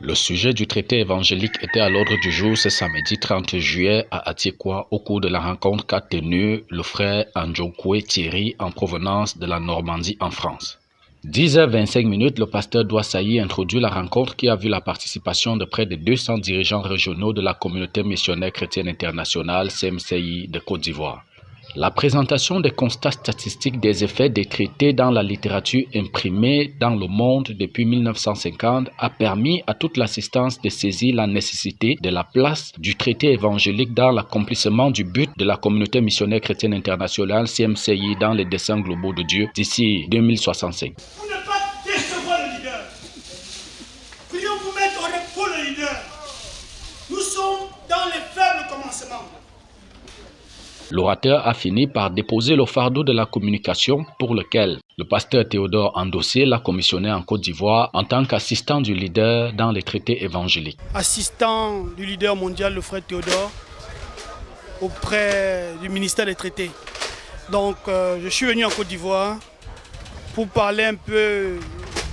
Le sujet du traité évangélique était à l'ordre du jour ce samedi 30 juillet à Atiekwa au cours de la rencontre qu'a tenue le frère Andjokwe Thierry en provenance de la Normandie en France. 10h25, le pasteur Douassaï introduit la rencontre qui a vu la participation de près de 200 dirigeants régionaux de la communauté missionnaire chrétienne internationale CMCI de Côte d'Ivoire. La présentation des constats statistiques des effets des traités dans la littérature imprimée dans le monde depuis 1950 a permis à toute l'assistance de saisir la nécessité de la place du traité évangélique dans l'accomplissement du but de la communauté missionnaire chrétienne internationale CMCI dans les desseins globaux de Dieu d'ici 2065. Pour ne pas décevoir le leader, prions vous mettre au repos le leader. Nous sommes dans les faibles commencements. L'orateur a fini par déposer le fardeau de la communication pour lequel le pasteur Théodore Andossé l'a commissionné en Côte d'Ivoire en tant qu'assistant du leader dans les traités évangéliques. Assistant du leader mondial, le frère Théodore, auprès du ministère des traités. Donc je suis venu en Côte d'Ivoire pour parler un peu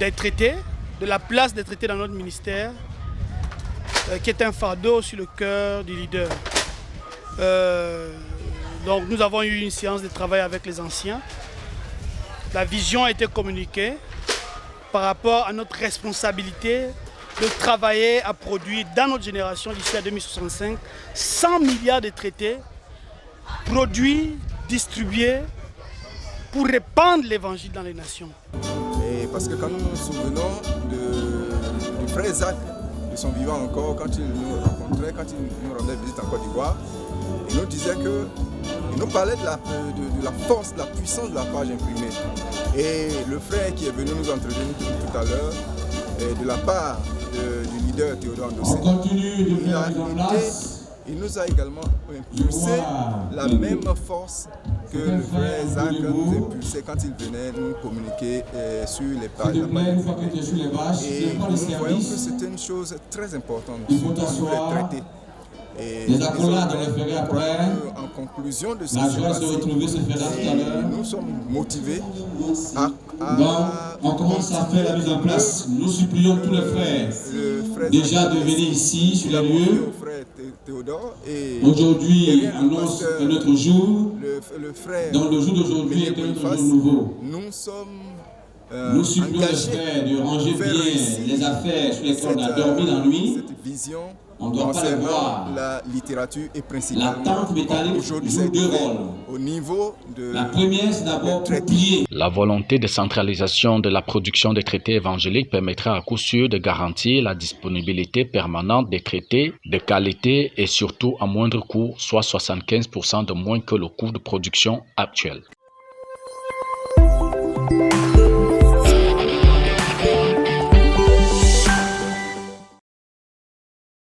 des traités, de la place des traités dans notre ministère, qui est un fardeau sur le cœur du leader. Donc nous avons eu une séance de travail avec les anciens. La vision a été communiquée par rapport à notre responsabilité de travailler à produire dans notre génération d'ici à 2065 100 milliards de traités produits, distribués pour répandre l'évangile dans les nations. Et parce que quand nous nous souvenons du frère Zach, de son vivant encore, quand il nous rencontrait, quand il nous rendait visite en Côte d'Ivoire, il nous disait que, il nous parlait de la force, de la puissance de la page imprimée. Et le frère qui est venu nous entretenir tout à l'heure, de la part du leader Théodore Andossé, il nous a également impulsé la même force que le frère Zach nous impulsait quand il venait nous communiquer sur les pages. Et nous voyons que c'était une chose très importante, surtout sur les traités. Et en conclusion de ce nous sommes motivés on commence à faire la mise en place. Nous supplions tous les frères déjà de venir ici sur les lieux. Aujourd'hui annonce notre jour, donc le jour d'aujourd'hui est un jour nouveau. Nous supplions les frères de ranger bien les affaires sur lesquelles on a dormi la nuit. On ne doit pas les voir. La littérature est principalement. La tente métallique joue deux rôles. Au niveau de la première, c'est d'abord publier. La volonté de centralisation de la production des traités évangéliques permettra à coup sûr de garantir la disponibilité permanente des traités de qualité et surtout à moindre coût, soit 75% de moins que le coût de production actuel.